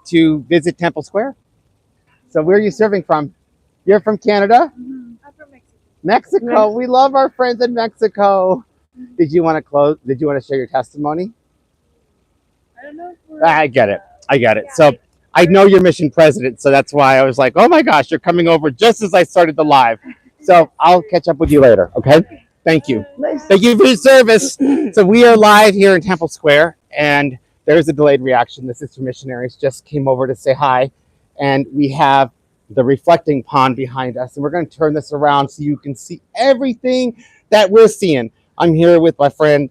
to visit Temple Square. So where are you serving from? You're from Canada? I'm from Mexico. Mexico. We love our friends in Mexico. Did you want to close? Did you want to share your testimony? I don't know if we're. I get it. I get it. Yeah, So I know you're mission president, so that's why I was like, oh my gosh, you're coming over just as I started the live. So I'll catch up with you later. Okay. Thank you. Thank you for your service. So we are live here in Temple Square, and there's a delayed reaction. The sister missionaries just came over to say hi, and we have the reflecting pond behind us, and we're going to turn this around so you can see everything that we're seeing. I'm here with my friend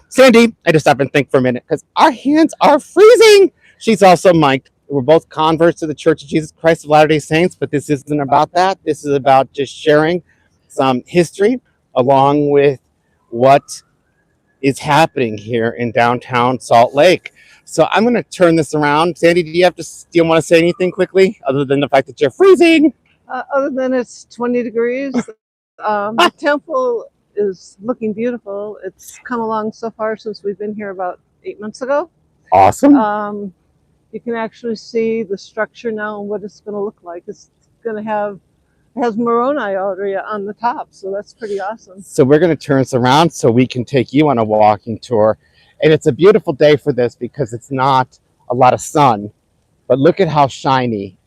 Sandy. I just stop and think for a minute because our hands are freezing. She's also mic'd. We're both converts to the Church of Jesus Christ of Latter-day Saints, but this isn't about that. This is about just sharing some history along with what is happening here in downtown Salt Lake. So I'm going to turn this around. Sandy, do you want to say anything quickly other than the fact that you're freezing? Other than it's 20 degrees, the temple is looking beautiful. It's come along so far since we've been here about 8 months ago. Awesome. You can actually see the structure now and what it's going to look like. It's going to have, it has Moroni already on the top, so that's pretty awesome. So we're going to turn this around so we can take you on a walking tour. And it's a beautiful day for this because it's not a lot of sun, but look at how shiny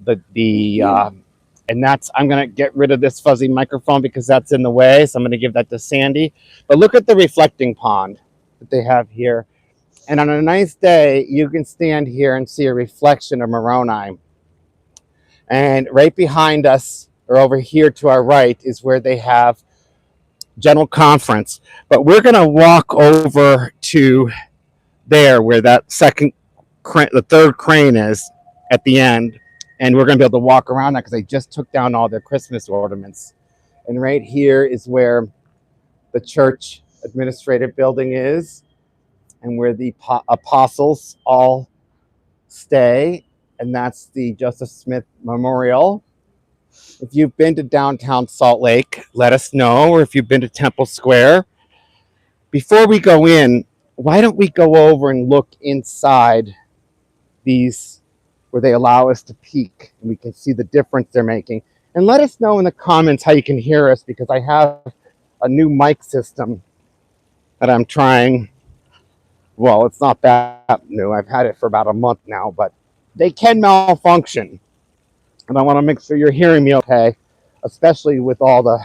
and that's, I'm going to get rid of this fuzzy microphone because that's in the way. So I'm going to give that to Sandy. But look at the reflecting pond that they have here. And on a nice day, you can stand here and see a reflection of Moroni. And right behind us, or over here to our right, is where they have general conference. But we're going to walk over to there where that the third crane is at the end. And we're going to be able to walk around that because they just took down all their Christmas ornaments. And right here is where the church administrative building is and where the apostles all stay. And that's the Joseph Smith Memorial. If you've been to downtown Salt Lake, let us know. Or if you've been to Temple Square. Before we go in, why don't we go over and look inside these where they allow us to peek and we can see the difference they're making. And let us know in the comments how you can hear us because I have a new mic system that I'm trying. Well, it's not that new. I've had it for about a month now, but they can malfunction. And I want to make sure you're hearing me okay, especially with all the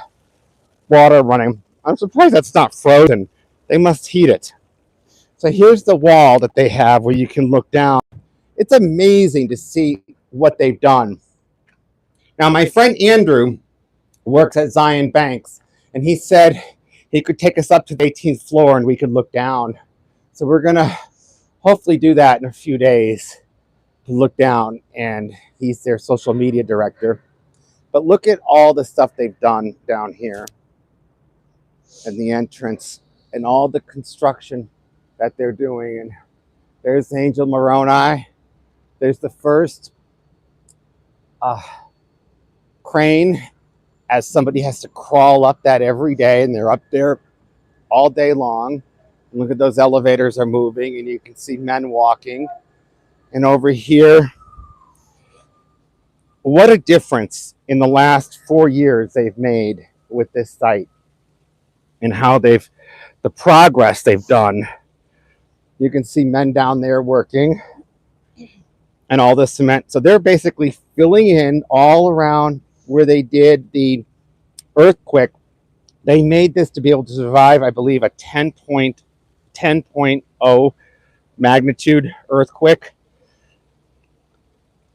water running. I'm surprised that's not frozen. They must heat it. So here's the wall that they have where you can look down. It's amazing to see what they've done. Now, my friend Andrew works at Zion Banks, and he said he could take us up to the 18th floor and we could look down. So we're going to hopefully do that in a few days to look down, and he's their social media director. But look at all the stuff they've done down here and the entrance and all the construction that they're doing. And there's Angel Moroni. There's the first crane, as somebody has to crawl up that every day, and they're up there all day long. And look at those elevators are moving, and you can see men walking. And over here, what a difference in the last 4 years they've made with this site and how the progress they've done. You can see men down there working and all the cement. So they're basically filling in all around where they did the earthquake. They made this to be able to survive, I believe, a 10.0 magnitude earthquake.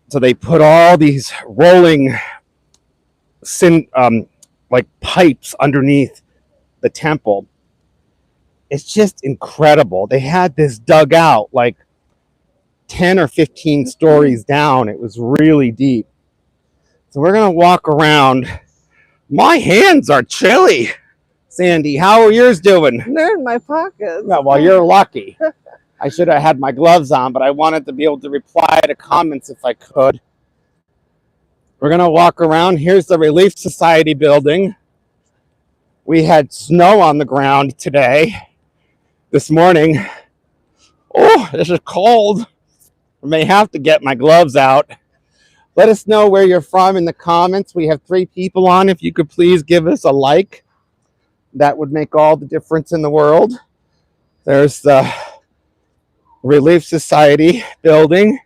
So they put all these rolling like pipes underneath the temple. It's just incredible. They had this dug out like 10 or 15 stories down. It was really deep. So we're going to walk around. My hands are chilly. Sandy, how are yours doing? They're in my pockets. Yeah, well, you're lucky. I should have had my gloves on, but I wanted to be able to reply to comments if I could. We're going to walk around. Here's the Relief Society building. We had snow on the ground today, this morning. Oh, this is cold. I may have to get my gloves out. Let us know where you're from in the comments. We have 3 people on. If you could please give us a like, that would make all the difference in the world. There's the Relief Society building.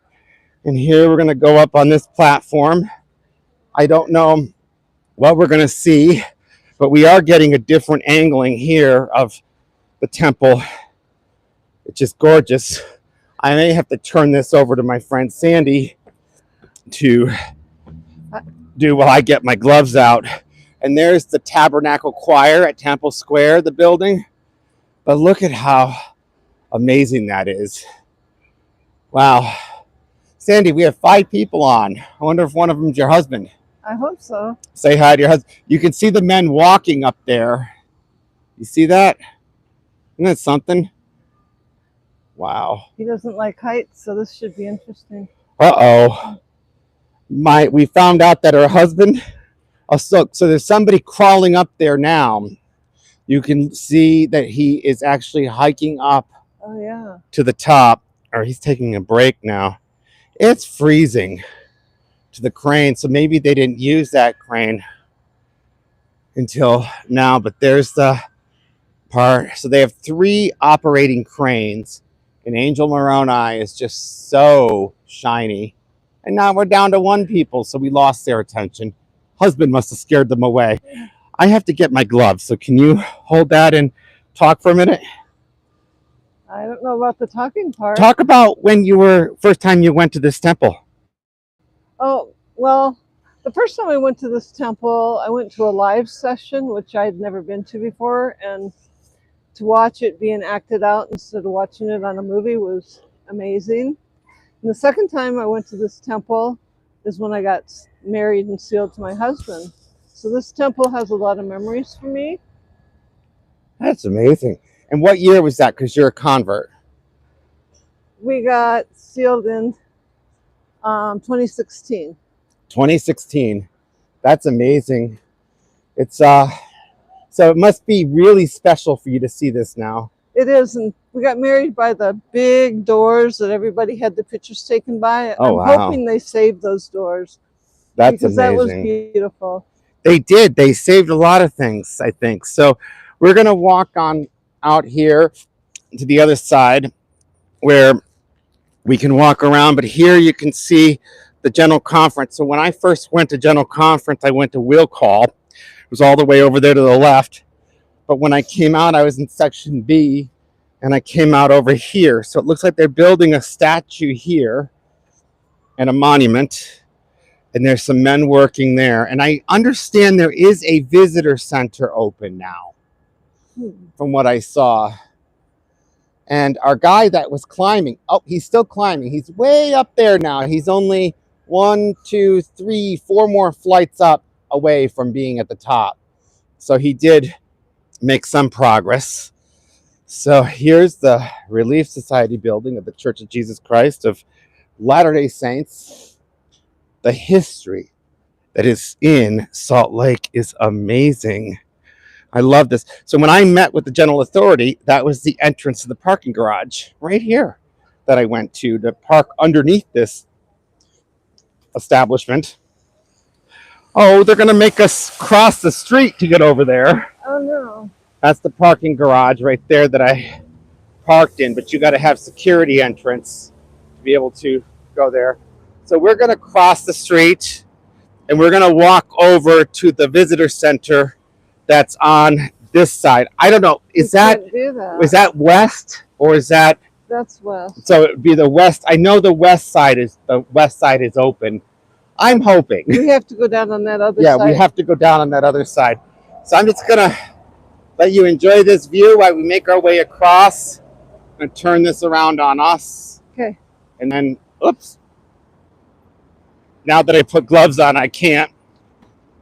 And here we're going to go up on this platform. I don't know what we're going to see, but we are getting a different angling here of the temple. It's just gorgeous. I may have to turn this over to my friend Sandy to do while I get my gloves out. And there's the Tabernacle Choir at Temple Square, the building. But look at how amazing that is. Wow. Sandy, we have 5 people on. I wonder if one of them's your husband. I hope so. Say hi to your husband. You can see the men walking up there. You see that? Isn't that something? Wow. He doesn't like heights, so this should be interesting. Uh-oh. We found out that her husband, so there's somebody crawling up there now. You can see that he is actually hiking up to the top, or he's taking a break now. It's freezing to the crane, so maybe they didn't use that crane until now, but there's the part. So they have 3 operating cranes, and Angel Moroni is just so shiny. And now we're down to 1 people, so we lost their attention. Husband must have scared them away. I have to get my gloves, so can you hold that and talk for a minute? I don't know about the talking part. Talk about when you were, first time you went to this temple. Oh, well, the first time I went to this temple, I went to a live session, which I'd never been to before, and to watch it being acted out instead of watching it on a movie was amazing. And the second time I went to this temple is when I got married and sealed to my husband. So this temple has a lot of memories for me. That's amazing. And what year was that? Because you're a convert. We got sealed in 2016. 2016. That's amazing. It's so it must be really special for you to see this now. It is, and we got married by the big doors that everybody had the pictures taken by. Oh, I'm hoping they saved those doors. That's because amazing. That was beautiful. They did. They saved a lot of things, I think. So we're gonna walk on out here to the other side where we can walk around, but here you can see the General Conference. So when I first went to General Conference, I went to Wheel Call. It was all the way over there to the left. But when I came out, I was in section B, and I came out over here. So it looks like they're building a statue here and a monument, and there's some men working there. And I understand there is a visitor center open now, from what I saw. And our guy that was climbing, oh, he's still climbing. He's way up there now. He's only 1, 2, 3, 4 more flights up away from being at the top. So he did make some progress. So here's the Relief Society building of the Church of Jesus Christ of Latter-day Saints. The history that is in Salt Lake is amazing. I love this. So when I met with the general authority, that was the entrance to the parking garage right here that I went to park underneath this establishment. Oh, they're going to make us cross the street to get over there. Oh, no. That's the parking garage right there that I parked in, but you got to have security entrance to be able to go there. So we're going to cross the street, and we're going to walk over to the visitor center that's on this side. I don't know. Is that west or is that? That's west. So it would be the west. I know the west side is open. I'm hoping. We have to go down on that other side. Yeah, we have to go down on that other side. So I'm just gonna let you enjoy this view while we make our way across. I'm gonna turn this around on us. Okay. And then, oops. Now that I put gloves on, I can't.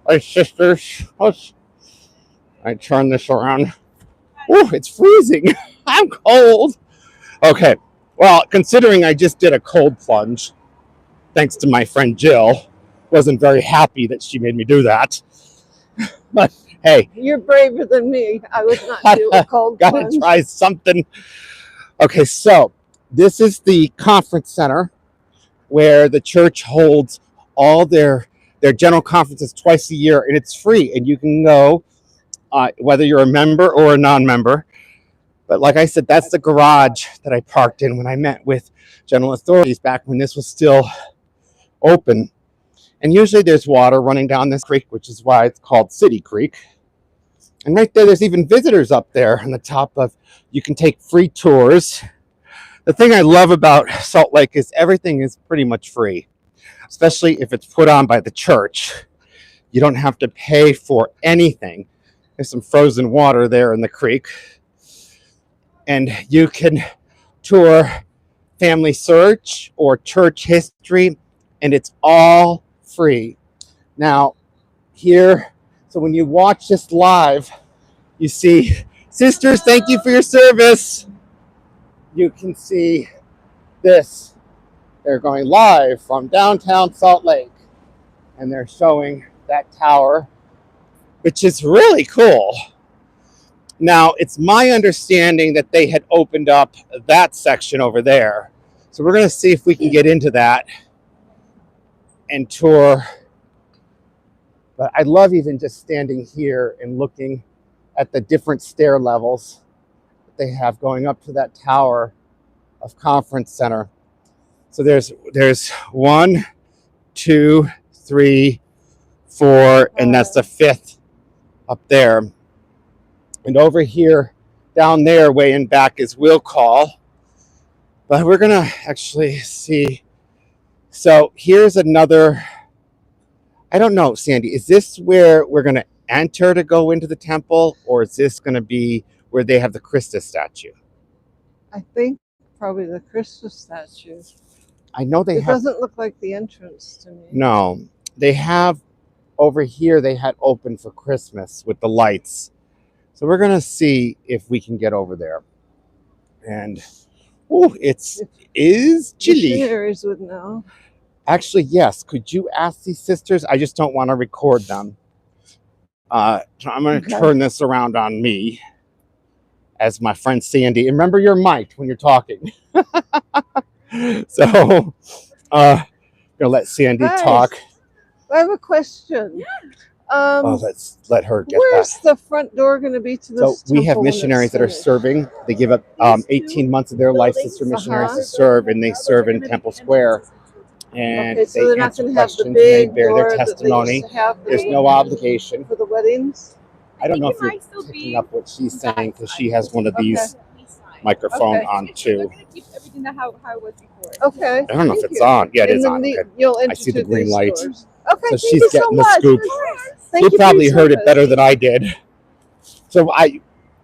Hey, sisters. I turn this around. Oh, it's freezing. I'm cold. Okay. Well, considering I just did a cold plunge, thanks to my friend Jill, wasn't very happy that she made me do that. But hey. You're braver than me. I would not do a cold plunge. Gotta try something. Okay, so this is the conference center. where the church holds all their general conferences twice a year, and it's free, and you can go whether you're a member or a non-member. But like I said, that's the garage that I parked in when I met with general authorities back when this was still open. And usually there's water running down this creek, which is why it's called City Creek. And right there, there's even visitors up there on the top of, you can take free tours. The thing I love about Salt Lake is everything is pretty much free, especially if it's put on by the church. You don't have to pay for anything. There's some frozen water there in the creek. And you can tour Family Search or church history, and it's all free. Now, here, so when you watch this live, you see, sisters, thank you for your service. You can see this. They're going live from downtown Salt Lake, and they're showing that tower, which is really cool. Now, it's my understanding that they had opened up that section over there. So we're going to see if we can get into that and tour. But I love even just standing here and looking at the different stair levels that they have going up to that tower of Conference Center. So there's 1, 2, 3, 4, and that's the 5th up there. And over here, down there, way in back is Will Call. But we're going to actually see. So here's another, I don't know, Sandy, is this where we're going to enter to go into the temple? Or is this going to be where they have the Christus statue? I think probably the Christus statue. I know they It have. doesn't look like the entrance to me. No, they have over here, they had open for Christmas with the lights. So we're going to see if we can get over there. And it is chilly. Missionaries would know. Actually, yes. Could you ask these sisters? I just don't want to record them. So I'm going to turn this around on me as my friend Sandy. And remember, you're mic'd when you're talking. So I'm going to let Sandy talk. I have a question. Let's let her get Where's that. the front door going to be to this So we have temple when it's missionaries that are finished? serving. They give up 18 months of their life, sister missionaries, to serve, and they serve in Temple Square. And Okay, so they're they not answer going to have the questions and they big bear door their that they testimony. used to have There's no obligation. for the weddings. I don't know if you're picking up what she's saying because she has one of these microphones on too. We're gonna keep everything how it was before. Okay. I don't know if thank it's you. on. Yeah, it And is then on. Okay. You'll enter I see the to green these light. doors. Okay, So thank she's you so getting the much. scoop. Thank You for probably your heard it service. better than I did. So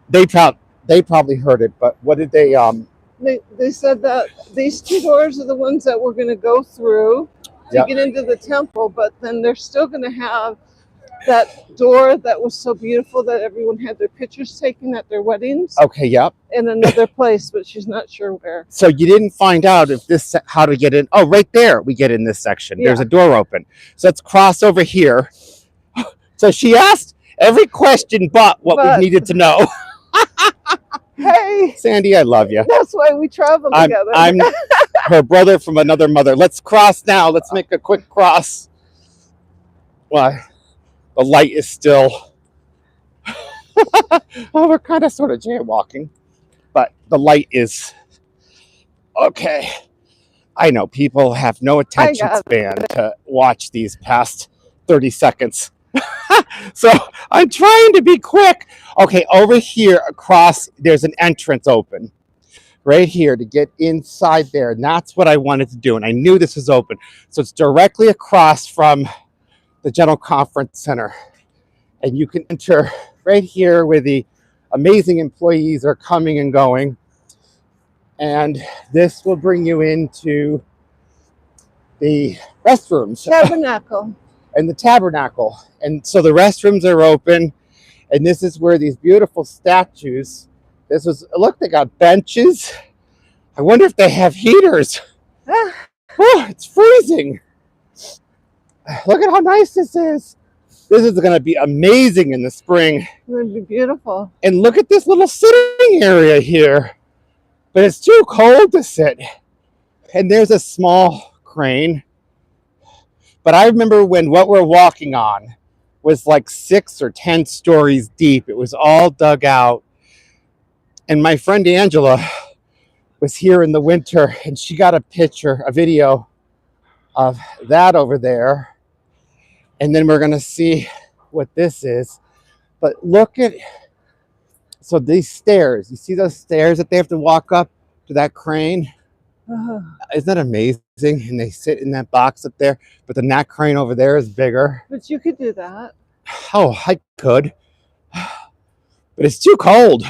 they probably heard it, but what did they They said that these 2 doors are the ones that we're going to go through to Yep. get into the temple, but then they're still going to have that door that was so beautiful that everyone had their pictures taken at their weddings Okay, yep. in another place, but she's not sure where. So you didn't find out if this how to get in. Oh, right there we get in this section. There's a door open. So let's cross over here. So she asked every question but what we needed to know. Hey, Sandy, I love you. that's why we travel together. I'm her brother from another mother. Let's cross now. Let's make a quick cross. Well, the light is still. Oh, we're kind of sort of jaywalking, but the light is okay. I know people have no attention span to watch these past 30 seconds. So I'm trying to be quick. Okay, over here across, there's an entrance open right here to get inside there. And that's what I wanted to do. And I knew this was open. So it's directly across from the General Conference Center. And you can enter right here where the amazing employees are coming and going. And this will bring you into the restrooms. Tabernacle. And the tabernacle. And so the restrooms are open. And this is where these beautiful statues, look, they got benches. I wonder if they have heaters. Oh, it's freezing. Look at how nice this is. This is going to be amazing in the spring. It would be beautiful. And look at this little sitting area here. But it's too cold to sit. And there's a small crane. But I remember when what we're walking on was like 6 or 10 stories deep. It was all dug out. And my friend Angela was here in the winter and she got a video of that over there. And then we're going to see what this is. But look at, so these stairs, you see those stairs that they have to walk up to that crane? Isn't that amazing? And they sit in that box up there, but then that crane over there is bigger. But you could do that. Oh, I could, but it's too cold.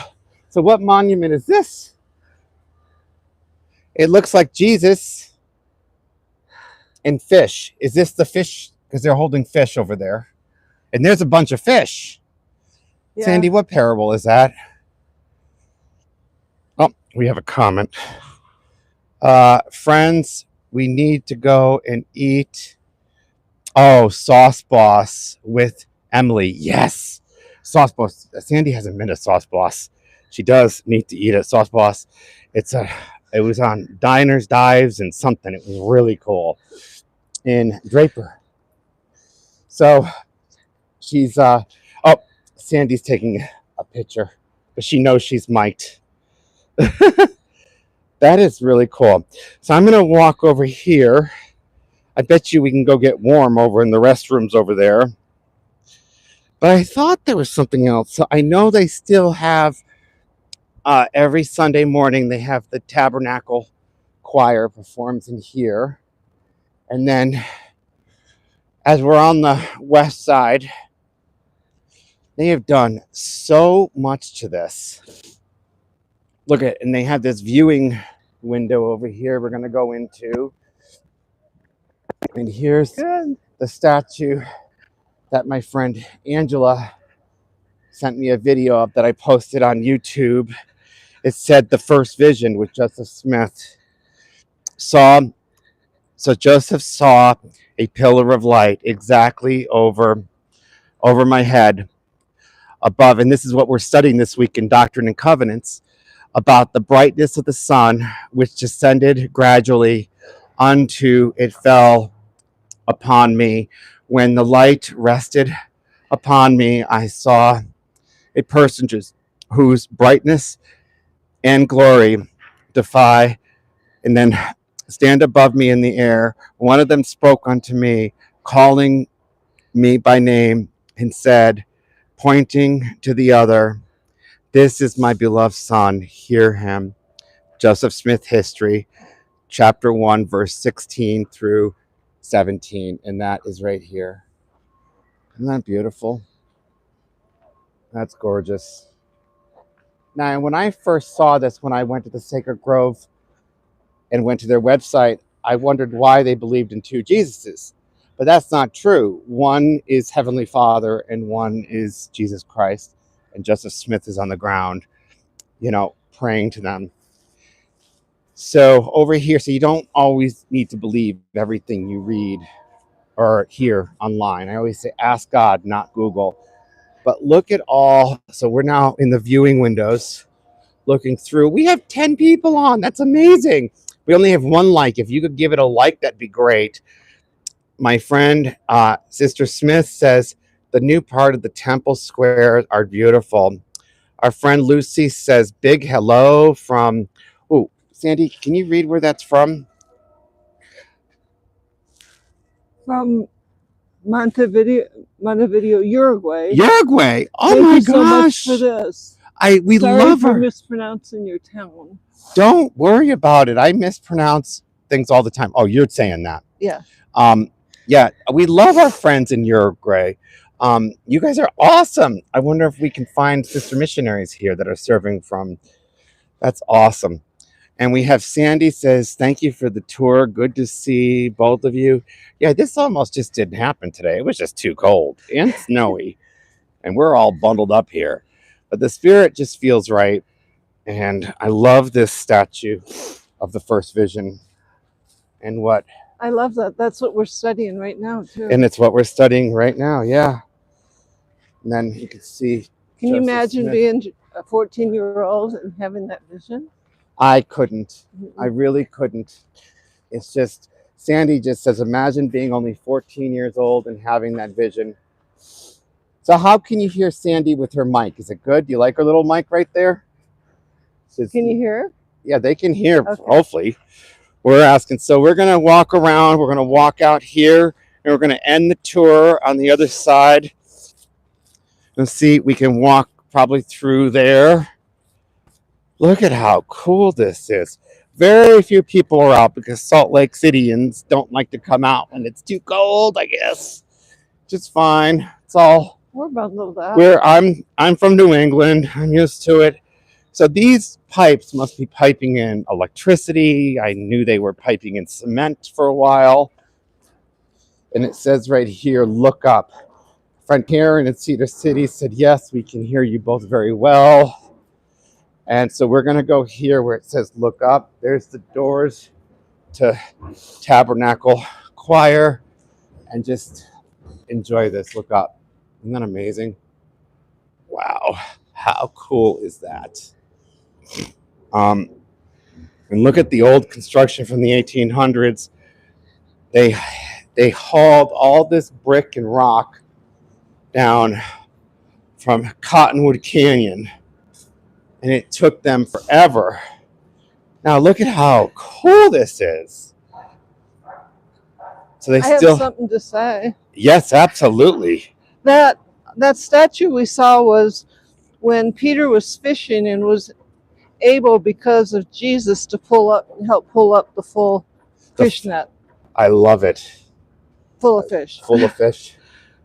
So what monument is this? It looks like Jesus and fish. Is this the fish? Because they're holding fish over there. And there's a bunch of fish. Yeah. Sandy, what parable is that? Oh, we have a comment. Friends, we need to go and eat. Oh, Sauce Boss with Emily. Yes. Sauce Boss. Sandy hasn't been to Sauce Boss. She does need to eat at Sauce Boss. It was on Diners, Dives, and something. It was really cool in Draper. So she's Sandy's taking a picture, but she knows she's mic'd. That is really cool. So I'm gonna walk over here. I bet you we can go get warm over in the restrooms over there. But I thought there was something else. So I know they still have every Sunday morning they have the Tabernacle Choir performs in here. And then as we're on the west side, they have done so much to this. Look at, and they have this viewing window over here we're gonna go into. And here's Good. the statue that my friend Angela sent me a video of that I posted on YouTube. It said the first vision with Joseph Smith saw. So Joseph saw a pillar of light exactly over my head above. And this is what we're studying this week in Doctrine and Covenants, about the brightness of the sun, which descended gradually unto it fell upon me. When the light rested upon me, I saw a person whose brightness and glory defy, and then stand above me in the air. One of them spoke unto me, calling me by name, and said, pointing to the other, this is my beloved son, hear him. Joseph Smith History, chapter 1, verse 16 through 17. And that is right here. Isn't that beautiful? That's gorgeous. Now, when I first saw this, when I went to the Sacred Grove and went to their website, I wondered why they believed in two Jesuses. But that's not true. One is Heavenly Father and one is Jesus Christ. And Joseph Smith is on the ground, praying to them. So over here, so you don't always need to believe everything you read or hear online. I always say, ask God, not Google. But look at all. So we're now in the viewing windows looking through. We have 10 people on. That's amazing. We only have one like. If you could give it a like, that'd be great. My friend, Sister Smith, says the new part of the temple squares are beautiful. Our friend Lucy says, big hello from, Sandy, can you read where that's from? From Montevideo, Uruguay. Uruguay. Oh Thank my you so much gosh. for this. We Sorry love for her. mispronouncing your town. Don't worry about it. I mispronounce things all the time. Oh, you're saying that. Yeah. Yeah, we love our friends in Uruguay. You guys are awesome. I wonder if we can find sister missionaries here that are serving from. That's awesome. And we have Sandy says, thank you for the tour. Good to see both of you. Yeah, this almost just didn't happen today. It was just too cold and snowy. And we're all bundled up here. But the spirit just feels right. And I love this statue of the first vision. And what? I love that. That's what we're studying right now, too. And it's what we're studying right now, yeah. And then you can see. Can you Joseph imagine Smith. being a 14-year-old and having that vision? I couldn't. I really couldn't. It's just, Sandy just says, imagine being only 14 years old and having that vision. So how can you hear Sandy with her mic? Is it good? Do you like her little mic right there? Can you hear? Yeah, they can hear, Okay. hopefully. We're asking. So we're going to walk around. We're going to walk out here, and we're going to end the tour on the other side. Let's see, we can walk probably through there. Look at how cool this is. Very few people are out because Salt Lake Cityans don't like to come out when it's too cold, I guess. Just fine. It's all We're about a little bit. I'm from New England. I'm used to it. So these pipes must be piping in electricity. I knew they were piping in cement for a while. And it says right here, look up. Friend Karen in Cedar City said, yes, we can hear you both very well. And so we're going to go here where it says look up. There's the doors to Tabernacle Choir. And just enjoy this. Look up. Isn't that amazing? Wow. How cool is that? And look at the old construction from the 1800s. They hauled all this brick and rock down from Cottonwood Canyon, and it took them forever. Now look at how cool this is. So they I have something to say. Yes, absolutely. That statue we saw was when Peter was fishing and was able, because of Jesus, to help pull up the full fish net. I love it. Full of fish. Full of fish.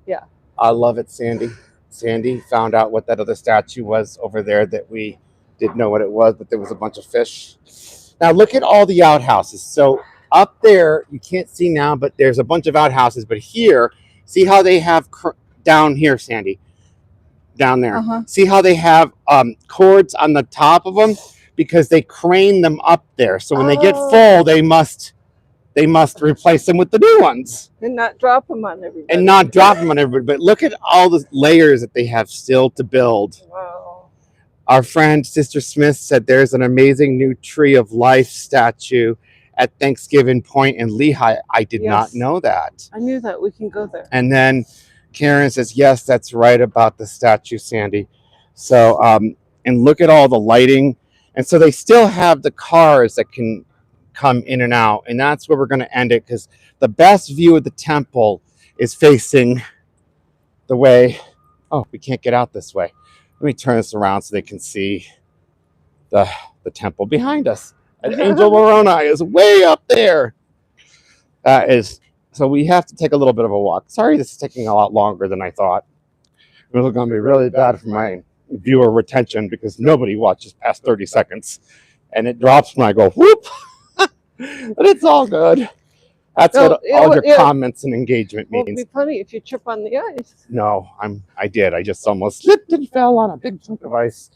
Yeah. I love it, Sandy. Sandy found out what that other statue was over there that we didn't know what it was, but there was a bunch of fish. Now look at all the outhouses. So up there, you can't see now, but there's a bunch of outhouses. But here, see how they have down here, Sandy, down there. See how they have cords on the top of them because they crane them up there. So when they get full, they must replace them with the new ones and not drop them on everybody. But look at all the layers that they have still to build. Wow. Our friend Sister Smith said there's an amazing new Tree of Life statue at Thanksgiving Point in Lehigh. I did not know that. I knew that. We can go there. And then Karen says, yes, that's right about the statue, Sandy. So, and look at all the lighting. And so they still have the cars that can come in and out. And that's where we're going to end it, because the best view of the temple is facing the way. Oh, we can't get out this way. Let me turn this around so they can see the temple behind us. And Angel Moroni is way up there. So we have to take a little bit of a walk. Sorry, this is taking a lot longer than I thought. It was going to be really bad for my viewer retention because nobody watches past 30 seconds. And it drops when I go, whoop. But it's all good. That's what all your comments and engagement means. It would be funny if you trip on the ice. No, I did. I just almost slipped and fell on a big chunk of ice.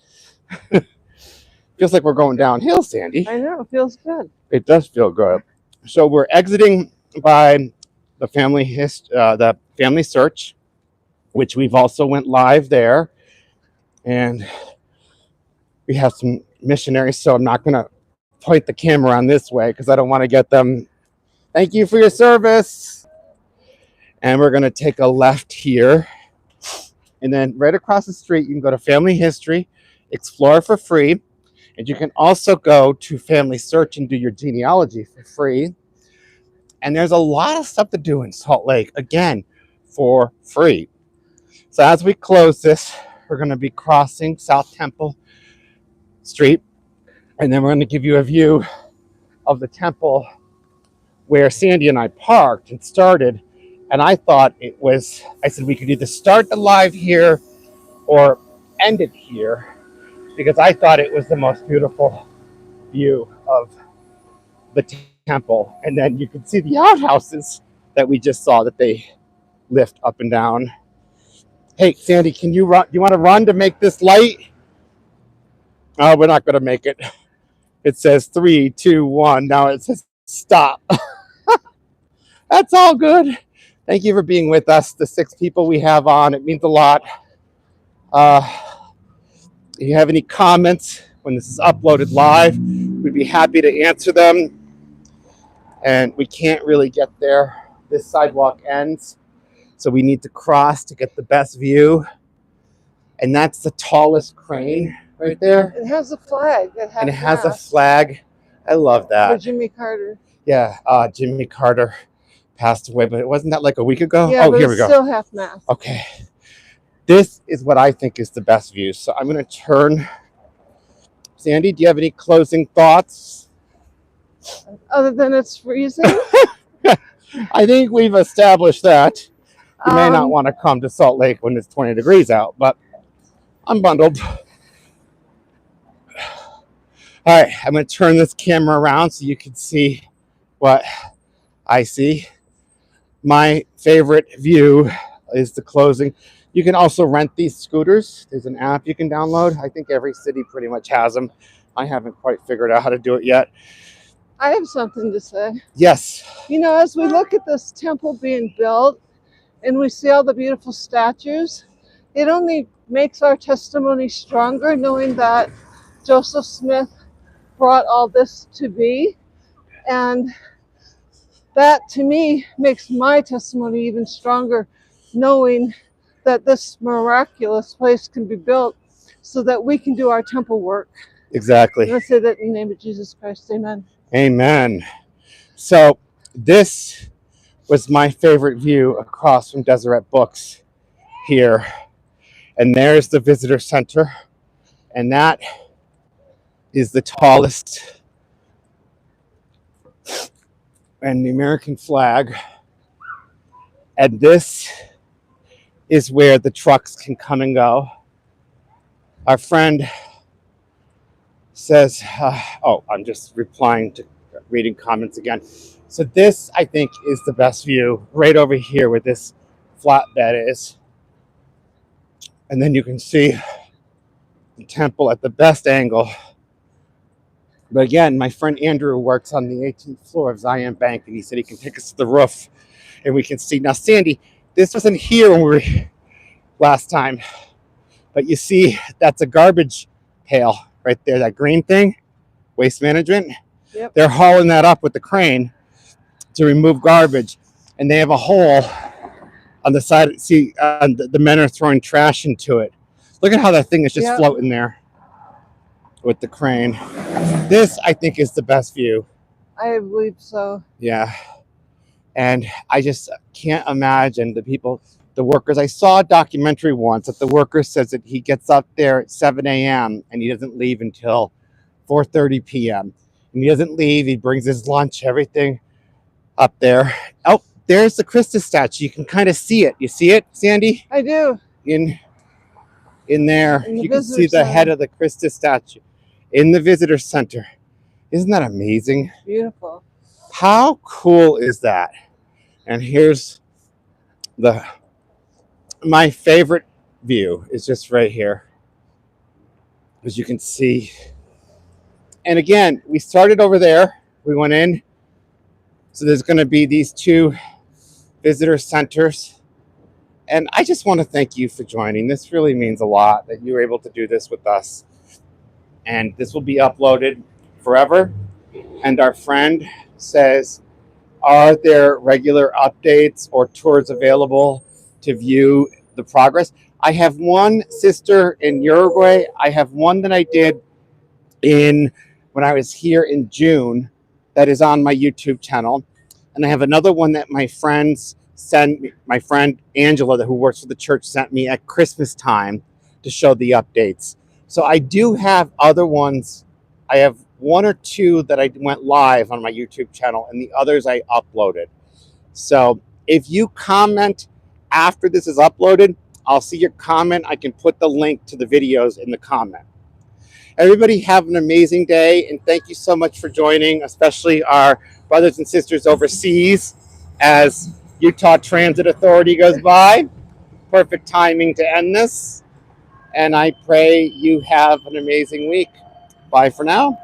Feels like we're going downhill, Sandy. I know. It feels good. It does feel good. So we're exiting by the family search, which we've also went live there. And we have some missionaries, so I'm not going to point the camera on this way because I don't want to get them. Thank you for your service. And we're going to take a left here. And then right across the street, you can go to Family History, explore for free. And you can also go to Family Search and do your genealogy for free. And there's a lot of stuff to do in Salt Lake, again, for free. So as we close this, we're going to be crossing South Temple Street. And then we're going to give you a view of the temple where Sandy and I parked and started. And I said we could either start the live here or end it here, because I thought it was the most beautiful view of the temple. And then you can see the outhouses that we just saw that they lift up and down. Hey, Sandy, can you run? You want to run to make this light? Oh, we're not going to make it. It says 3, 2, 1. Now it says stop. That's all good. Thank you for being with us, the 6 people we have on. It means a lot. If you have any comments when this is uploaded live, we'd be happy to answer them. and we can't really get there. This sidewalk ends, so we need to cross to get the best view. And that's the tallest crane right there. It has a flag at half And it has a mast flag. I love for that. Jimmy Carter. Yeah, Jimmy Carter passed away, but wasn't that like a week ago? Yeah, Oh, but here we it's go. still half mast. Okay. This is what I think is the best view. So I'm going to turn. Sandy, do you have any closing thoughts? Other than it's freezing. I think we've established that. You may not Um, want to come to Salt Lake when it's 20 degrees out, but I'm bundled. All right, I'm going to turn this camera around so you can see what I see. My favorite view is the closing. You can also rent these scooters. There's an app you can download. I think every city pretty much has them. I haven't quite figured out how to do it yet. I have something to say. Yes. You know, as we look at this temple being built and we see all the beautiful statues, it only makes our testimony stronger knowing that Joseph Smith brought all this to be. And that to me makes my testimony even stronger, knowing that this miraculous place can be built so that we can do our temple work. Exactly. And I say that in the name of Jesus Christ. Amen. Amen. So this was my favorite view across from Deseret Books here. And there's the visitor center. And that is the tallest, and the American flag. And this is where the trucks can come and go. Our friend says, I'm just replying to reading comments again. So this, I think, is the best view right over here where this flatbed is. And then you can see the temple at the best angle. But again, my friend Andrew works on the 18th floor of Zion Bank, and he said he can take us to the roof and we can see. Now, Sandy, this wasn't here when we were last time, but you see that's a garbage pail right there, that green thing, waste management. Yep. They're hauling that up with the crane to remove garbage, and they have a hole on the side. See, the men are throwing trash into it. Look at how that thing is just floating there with the crane. This, I think, is the best view. I believe so. Yeah. And I just can't imagine the people, the workers. I saw a documentary once that the worker says that he gets up there at 7 a.m. and he doesn't leave until 4:30 p.m. And he doesn't leave. He brings his lunch, everything up there. Oh, there's the Christus statue. You can kind of see it. You see it, Sandy? I do. In there. In the You can see visitor the head center. of the Christus statue in the visitor center. Isn't that amazing? Beautiful. How cool is that? And here's my favorite view is just right here, as you can see. And again, we started over there. We went in. So there's going to be these two visitor centers. And I just want to thank you for joining. This really means a lot that you were able to do this with us. And this will be uploaded forever. And our friend says, are there regular updates or tours available to view the progress? I have one sister in Uruguay. I have one that I did when I was here in June that is on my YouTube channel. And I have another one that my friends sent me, my friend Angela, who works for the church, sent me at Christmas time to show the updates. So I do have other ones. I have one or two that I went live on my YouTube channel, and the others I uploaded. So if you comment after this is uploaded, I'll see your comment. I can put the link to the videos in the comment. Everybody have an amazing day, and thank you so much for joining, especially our brothers and sisters overseas as Utah Transit Authority goes by. Perfect timing to end this. And I pray you have an amazing week. Bye for now.